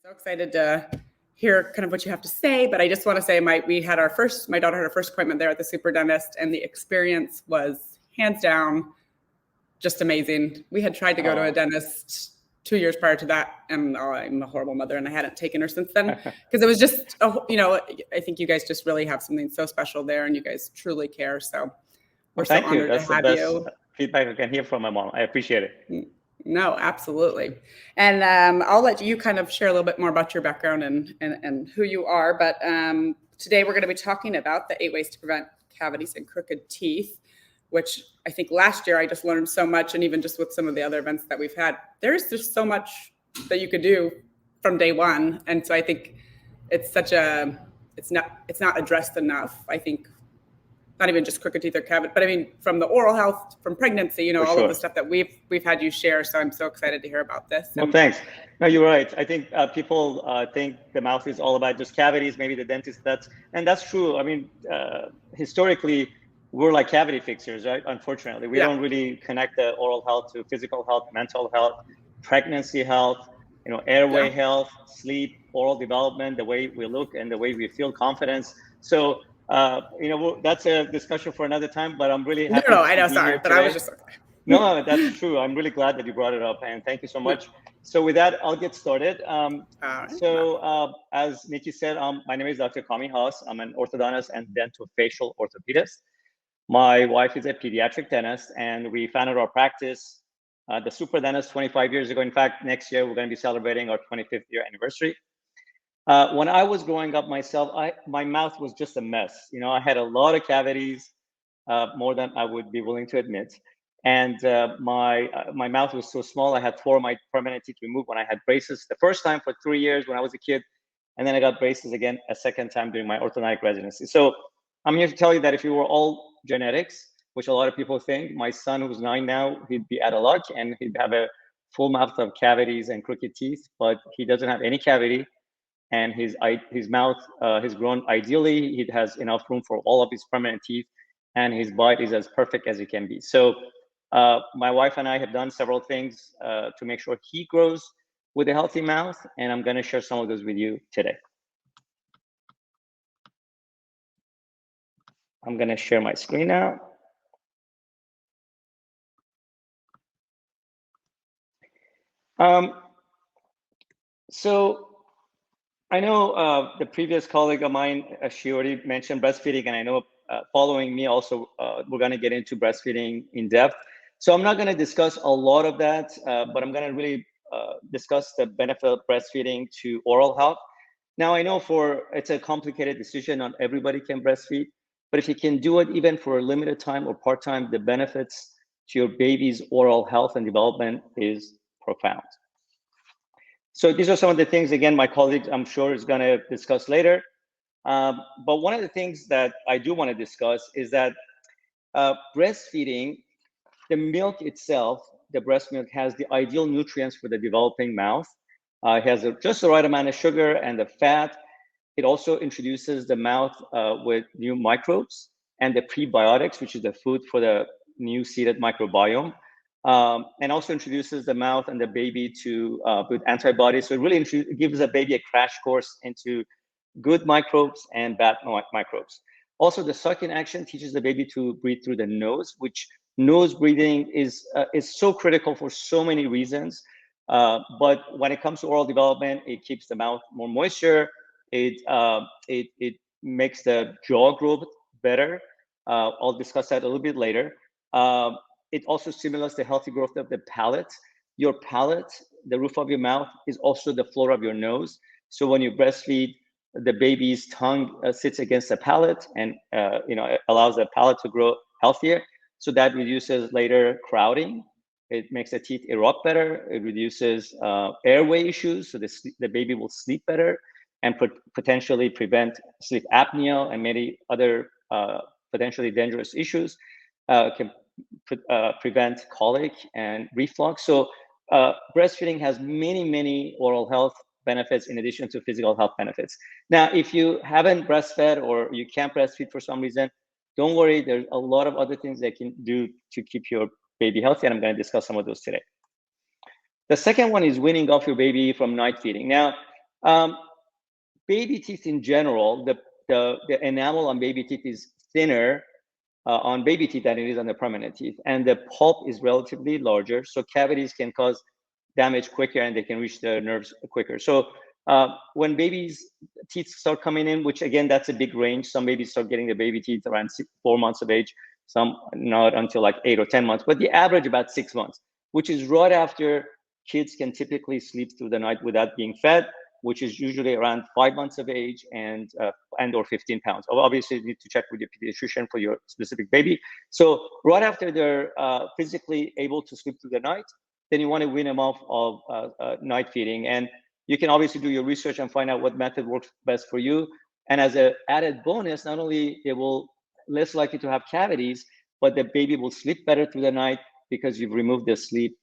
So excited to hear kind of what you have to say, but I just want to say my daughter had her first appointment there at the super dentist, and the experience was hands down just amazing. We had tried to go to a dentist 2 years prior to that, and I'm a horrible mother, and I hadn't taken her since then because it was just, I think you guys just really have something so special there, and you guys truly care. So we're so honored to have you. That's the best feedback I can hear from my mom. I appreciate it. No, absolutely. And I'll let you kind of share a little bit more about your background and who you are. But today we're going to be talking about the 8 ways to prevent cavities and crooked teeth, which I think last year I just learned so much. And even just with some of the other events that we've had, there's just so much that you could do from day one. And so I think it's not addressed enough. I think not even just crooked teeth or cavity, but I mean, from the oral health, from pregnancy, all of the stuff that we've had you share. So I'm so excited to hear about this. Well, thanks. No, you're right. I think people think the mouth is all about just cavities, maybe the dentist, and that's true. I mean, historically, we're like cavity fixers, right? Unfortunately, we don't really connect the oral health to physical health, mental health, pregnancy health, airway health, sleep, oral development, the way we look and the way we feel confidence. So, that's a discussion for another time, but I'm really happy. No, I know, sorry, but I was just. No, that's true. I'm really glad that you brought it up, and thank you so much. So with that, I'll get started. As Nikki said, my name is Dr. Kami Haas. I'm an orthodontist and dentofacial orthopedist. My wife is a pediatric dentist, and we founded our practice, the Super Dentist, 25 years ago. In fact, next year, we're going to be celebrating our 25th year anniversary. When I was growing up myself, my mouth was just a mess. I had a lot of cavities, more than I would be willing to admit. And my mouth was so small, I had 4 of my permanent teeth removed when I had braces the first time for 3 years when I was a kid. And then I got braces again a second time during my orthodontic residency. So I'm here to tell you that if you were all genetics, which a lot of people think, my son who's 9 now, he'd be out of luck and he'd have a full mouth of cavities and crooked teeth, but he doesn't have any cavity. And his mouth has grown ideally. He has enough room for all of his permanent teeth, and his bite is as perfect as it can be. So my wife and I have done several things to make sure he grows with a healthy mouth, and I'm going to share some of those with you today. I'm going to share my screen now. So I know the previous colleague of mine, she already mentioned breastfeeding, and I know following me also, we're going to get into breastfeeding in depth. So I'm not going to discuss a lot of that, but I'm going to really discuss the benefit of breastfeeding to oral health. Now, I know it's a complicated decision, not everybody can breastfeed, but if you can do it even for a limited time or part-time, the benefits to your baby's oral health and development is profound. So these are some of the things, again, my colleague, I'm sure, is going to discuss later. But one of the things that I do want to discuss is that breastfeeding, the milk itself, the breast milk, has the ideal nutrients for the developing mouth. It has just the right amount of sugar and the fat. It also introduces the mouth with new microbes and the prebiotics, which is the food for the new seeded microbiome. And also introduces the mouth and the baby to with antibodies. So it really gives a baby a crash course into good microbes and bad microbes. Also, the sucking action teaches the baby to breathe through the nose, which nose breathing is so critical for so many reasons. But when it comes to oral development, it keeps the mouth more moisture. It makes the jaw growth better. I'll discuss that a little bit later. It also stimulates the healthy growth of the palate. Your palate, the roof of your mouth, is also the floor of your nose. So when you breastfeed, the baby's tongue sits against the palate and it allows the palate to grow healthier. So that reduces later crowding. It makes the teeth erupt better. It reduces airway issues, so the baby will sleep better and potentially prevent sleep apnea and many other potentially dangerous issues. Can prevent colic and reflux. So breastfeeding has many oral health benefits in addition to physical health benefits. Now, if you haven't breastfed or you can't breastfeed for some reason, don't worry. There's a lot of other things they can do to keep your baby healthy, and I'm going to discuss some of those today. The second one is weaning off your baby from night feeding. Now, Baby teeth in general, the enamel on baby teeth is thinner on baby teeth than it is on the permanent teeth, and the pulp is relatively larger, so cavities can cause damage quicker and they can reach the nerves quicker. So when babies' teeth start coming in, which again, that's a big range. Some babies start getting the baby teeth around 4 months of age, some not until like 8 or 10 months, but the average about 6 months, which is right after kids can typically sleep through the night without being fed, which is usually around 5 months of age and or 15 pounds. Obviously, you need to check with your pediatrician for your specific baby. So right after they're physically able to sleep through the night, then you want to wean them off of night feeding. And you can obviously do your research and find out what method works best for you. And as an added bonus, not only it will less likely to have cavities, but the baby will sleep better through the night because you've removed the sleep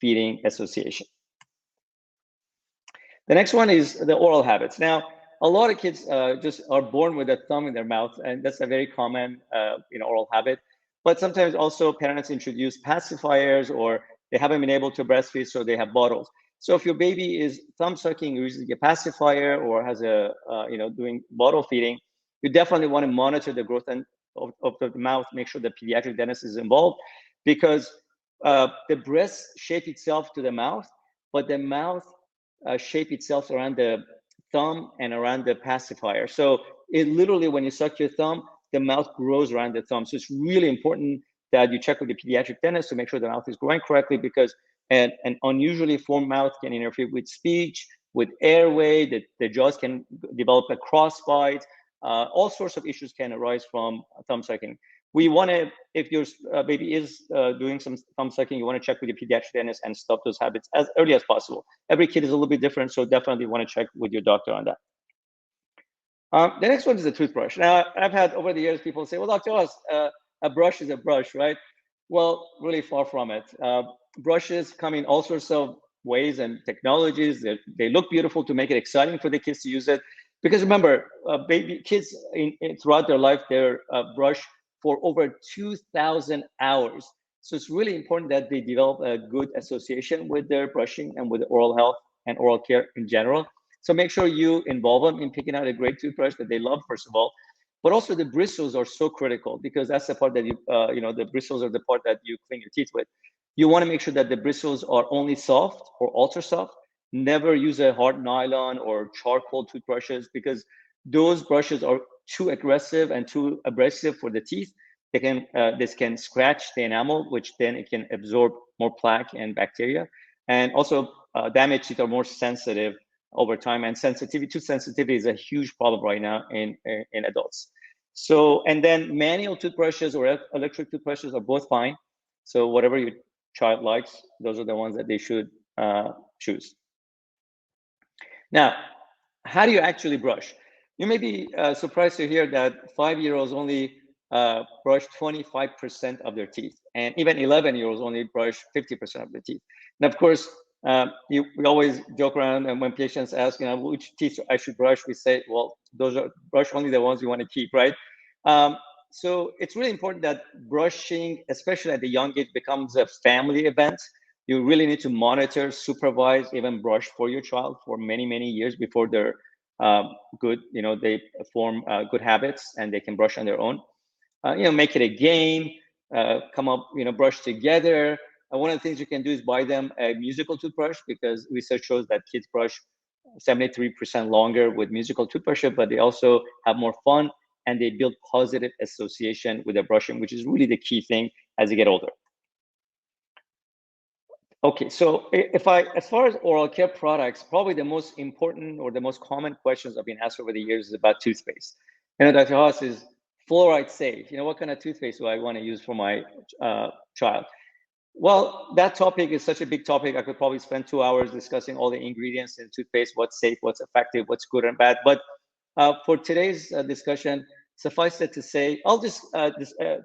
feeding association. The next one is the oral habits. Now, a lot of kids just are born with a thumb in their mouth, and that's a very common oral habit. But sometimes also parents introduce pacifiers, or they haven't been able to breastfeed, so they have bottles. So if your baby is thumb sucking, using a pacifier, or has a doing bottle feeding, you definitely want to monitor the growth of the mouth. Make sure the pediatric dentist is involved, because the breast shape itself to the mouth, but the mouth shape itself around the thumb and around the pacifier. So it literally, when you suck your thumb, the mouth grows around the thumb. So it's really important that you check with the pediatric dentist to make sure the mouth is growing correctly, because an unusually formed mouth can interfere with speech, with airway, the jaws can develop a crossbite. All sorts of issues can arise from thumb sucking. We want to, if your baby is doing some thumb sucking, you want to check with your pediatric dentist and stop those habits as early as possible. Every kid is a little bit different, so definitely want to check with your doctor on that. The next one is the toothbrush. Now, I've had over the years people say, well, Dr. Oz, a brush is a brush, right? Well, really far from it. Brushes come in all sorts of ways and technologies. They look beautiful to make it exciting for the kids to use it. Because remember, baby kids throughout their life, they're brush for over 2,000 hours. So it's really important that they develop a good association with their brushing and with oral health and oral care in general. So make sure you involve them in picking out a great toothbrush that they love, first of all. But also the bristles are so critical, because that's the part that the bristles are the part that you clean your teeth with. You want to make sure that the bristles are only soft or ultra soft. Never use a hard nylon or charcoal toothbrushes, because those brushes are too aggressive and too abrasive for the teeth. This can scratch the enamel, which then it can absorb more plaque and bacteria. And also damaged teeth are more sensitive over time, and tooth sensitivity is a huge problem right now in adults. So, and then manual toothbrushes or electric toothbrushes are both fine. So whatever your child likes, those are the ones that they should choose. Now, how do you actually brush? You may be surprised to hear that 5-year-olds only brush 25% of their teeth, and even 11-year-olds only brush 50% of their teeth. And of course, we always joke around, and when patients ask, which teeth I should brush, we say, well, brush only the ones you want to keep, right? So it's really important that brushing, especially at the young age, becomes a family event. You really need to monitor, supervise, even brush for your child for many, many years before they're good. They form good habits and they can brush on their own. Make it a game. Come up, brush together. One of the things you can do is buy them a musical toothbrush, because research shows that kids brush 73% longer with musical toothbrushes, but they also have more fun and they build positive association with their brushing, which is really the key thing as they get older. Okay, so as far as oral care products, probably the most important or the most common questions I've been asked over the years is about toothpaste. Dr. Haas, is fluoride safe? What kind of toothpaste do I want to use for my child? Well, that topic is such a big topic. I could probably spend 2 hours discussing all the ingredients in toothpaste, what's safe, what's effective, what's good and bad. But for today's discussion, suffice it to say, I'll just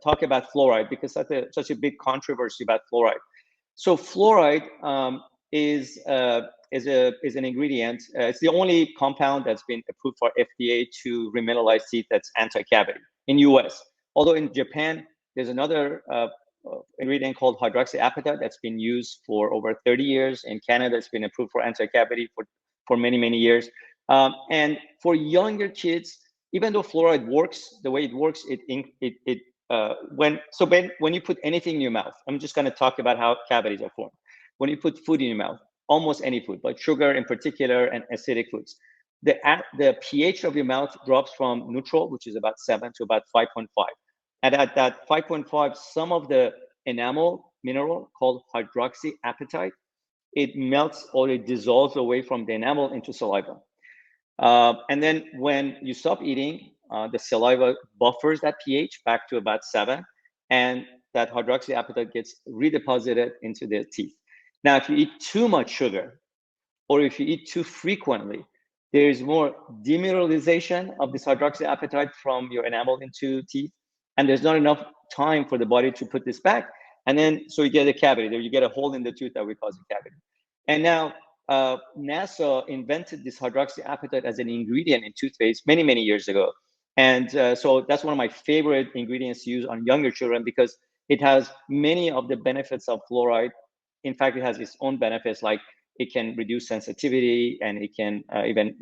talk about fluoride, because that's such a big controversy about fluoride. So fluoride is an ingredient. It's the only compound that's been approved for FDA to remineralize teeth that's anti-cavity in US. Although in Japan, there's another ingredient called hydroxyapatite that's been used for over 30 years. In Canada, it's been approved for anti-cavity for many, many years. And for younger kids, even though fluoride works the way it works, when you put anything in your mouth, I'm just going to talk about how cavities are formed. When you put food in your mouth, almost any food, but sugar in particular and acidic foods, the pH of your mouth drops from neutral, which is about 7, to about 5.5. And at that 5.5, some of the enamel mineral called hydroxyapatite, it melts or it dissolves away from the enamel into saliva. And then when you stop eating, the saliva buffers that pH back to about 7, and that hydroxyapatite gets redeposited into the teeth. Now, if you eat too much sugar, or if you eat too frequently, there is more demineralization of this hydroxyapatite from your enamel into teeth, and there's not enough time for the body to put this back. And then, so you get a cavity there, you get a hole in the tooth that we call a cavity. And now, NASA invented this hydroxyapatite as an ingredient in toothpaste many, many years ago. And so that's one of my favorite ingredients to use on younger children because it has many of the benefits of fluoride. In fact, it has its own benefits, like it can reduce sensitivity and it can even,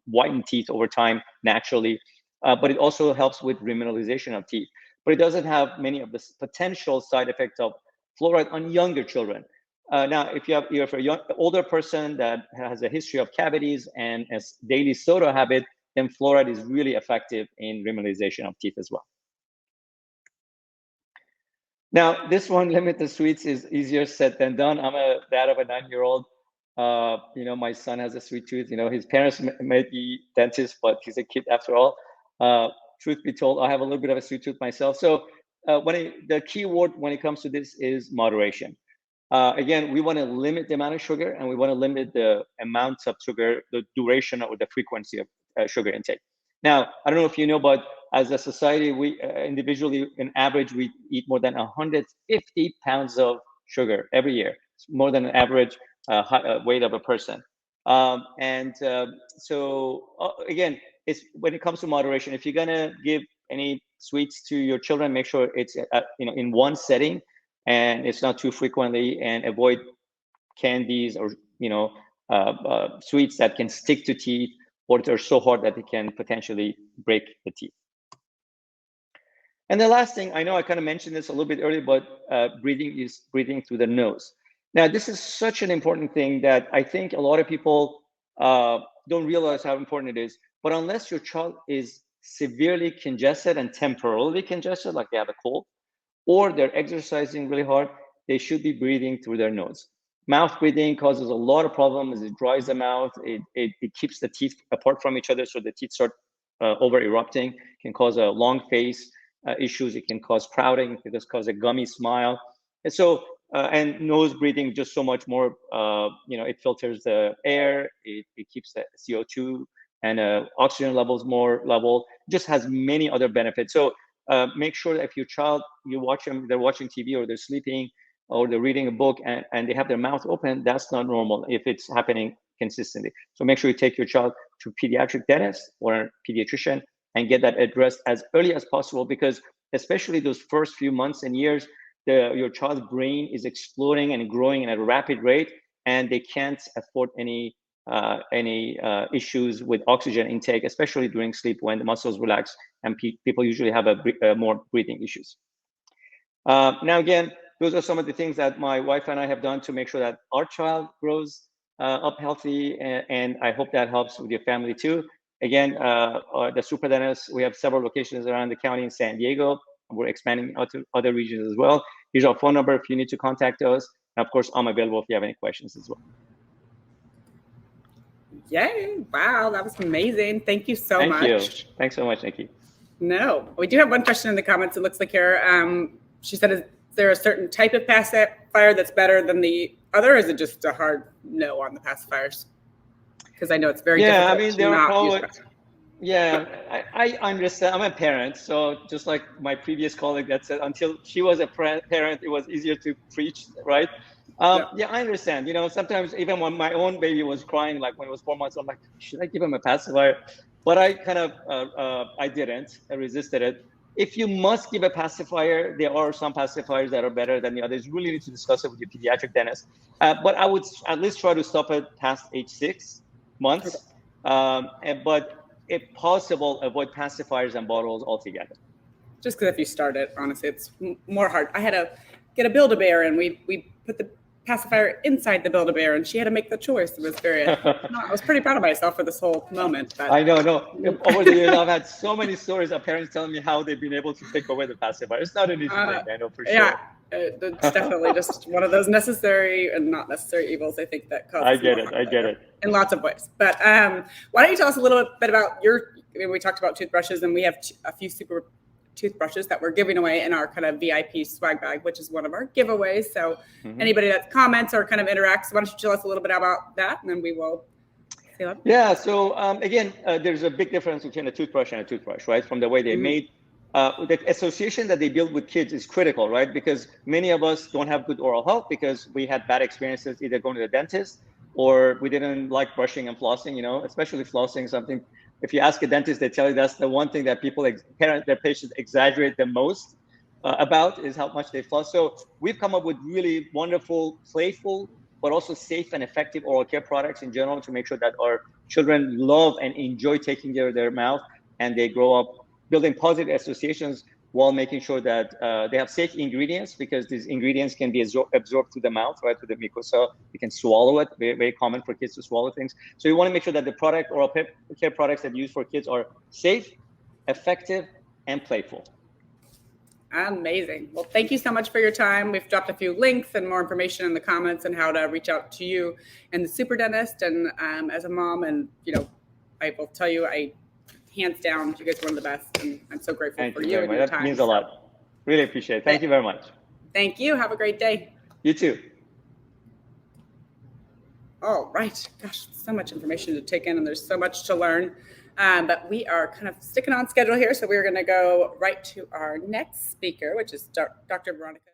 whiten teeth over time naturally. But it also helps with remineralization of teeth. But it doesn't have many of the potential side effects of fluoride on younger children. Now, if you're an older person that has a history of cavities and a daily soda habit, then fluoride is really effective in remineralization of teeth as well. Now, this one, limit the sweets, is easier said than done. I'm a dad of a 9-year-old. My son has a sweet tooth. His parents may be dentists, but he's a kid after all. Truth be told, I have a little bit of a sweet tooth myself. So the key word when it comes to this is moderation. Again, we want to limit the amount of sugar, and we want to limit the amount of sugar, the duration or the frequency of sugar intake. Now, I don't know if you know, but as a society, we individually, in average, we eat more than 150 pounds of sugar every year. It's more than an average weight of a person. Again, it's when it comes to moderation. If you're gonna give any sweets to your children, make sure it's in one setting, and it's not too frequently, and avoid candies or sweets that can stick to teeth or they're so hard that they can potentially break the teeth. And the last thing, I know I kind of mentioned this a little bit earlier, but breathing through the nose. Now, this is such an important thing that I think a lot of people don't realize how important it is. But unless your child is severely congested and temporarily congested, like they have a cold, or they're exercising really hard, they should be breathing through their nose. Mouth breathing causes a lot of problems. It dries the mouth. It keeps the teeth apart from each other, so the teeth start over erupting. It can cause a long face issues. It can cause crowding. It can cause a gummy smile. And so, and nose breathing just so much more. It filters the air. It keeps the CO2 and oxygen levels more level. Just has many other benefits. So make sure that if your child, you watch them, they're watching TV or they're sleeping or they're reading a book and they have their mouth open, that's not normal if it's happening consistently. So make sure you take your child to a pediatric dentist or a pediatrician and get that addressed as early as possible, because especially those first few months and years, your child's brain is exploding and growing at a rapid rate, and they can't afford any issues with oxygen intake, especially during sleep when the muscles relax and people usually have more breathing issues. Now, again, those are some of the things that my wife and I have done to make sure that our child grows up healthy, and I hope that helps with your family too. Again, the Super Dentist, we have several locations around the county in San Diego. We're expanding out to other regions as well. Here's our phone number if you need to contact us. And of course, I'm available if you have any questions as well. Yay. Wow, that was amazing. Thank you so much. Thank you. Thanks so much, Nikki. No, we do have one question in the comments. It looks like here. She said, is there a certain type of pacifier that's better than the other? Or is it just a hard no on the pacifiers? Because I know it's very difficult. I mean, there are probably, I understand. I'm a parent, so just like my previous colleague that said, until she was a parent, it was easier to preach, right? I understand. Sometimes even when my own baby was crying, like when it was 4 months, I'm like, should I give him a pacifier? But I kind of, I didn't. I resisted it. If you must give a pacifier, there are some pacifiers that are better than the others. You really need to discuss it with your pediatric dentist. But I would at least try to stop it past age 6 months. But if possible, avoid pacifiers and bottles altogether. Just because if you start it, honestly, it's more hard. I had to get a Build-A-Bear, and we put the pacifier inside the Build-A-Bear, and she had to make the choice. It was very, I was pretty proud of myself for this whole moment. But I know, no. Over the years, I've had so many stories of parents telling me how they've been able to take away the pacifier. It's not an easy thing, I know for sure. Yeah, it's definitely just one of those necessary and not necessary evils, I think, that causes. I get it. In lots of ways. But why don't you tell us a little bit about we talked about toothbrushes, and we have a few super toothbrushes that we're giving away in our kind of VIP swag bag, which is one of our giveaways. So anybody that comments or kind of interacts, why don't you tell us a little bit about that, and then we will see that. Yeah, so again, there's a big difference between a toothbrush and a toothbrush, right? From the way they're made. The association that they build with kids is critical, right? Because many of us don't have good oral health because we had bad experiences either going to the dentist or we didn't like brushing and flossing, especially flossing, something. If you ask a dentist, they tell you that's the one thing that their patients exaggerate the most about is how much they floss. So we've come up with really wonderful, playful, but also safe and effective oral care products in general to make sure that our children love and enjoy taking care of their mouth and they grow up building positive associations while making sure that they have safe ingredients, because these ingredients can be absorbed through the mouth, right, through the mucosa. You can swallow it. Very, very common for kids to swallow things. So you want to make sure that the product or care products that you use for kids are safe, effective, and playful. Amazing. Well, thank you so much for your time. We've dropped a few links and more information in the comments on how to reach out to you and the super dentist. And as a mom, and I will tell you, hands down, you guys are one of the best, and I'm so grateful for you and your time. That means a lot. Really appreciate it. Thank you very much. Thank you. Have a great day. You too. All right. Gosh, so much information to take in, and there's so much to learn. But we are kind of sticking on schedule here, so we're going to go right to our next speaker, which is Dr. Veronica.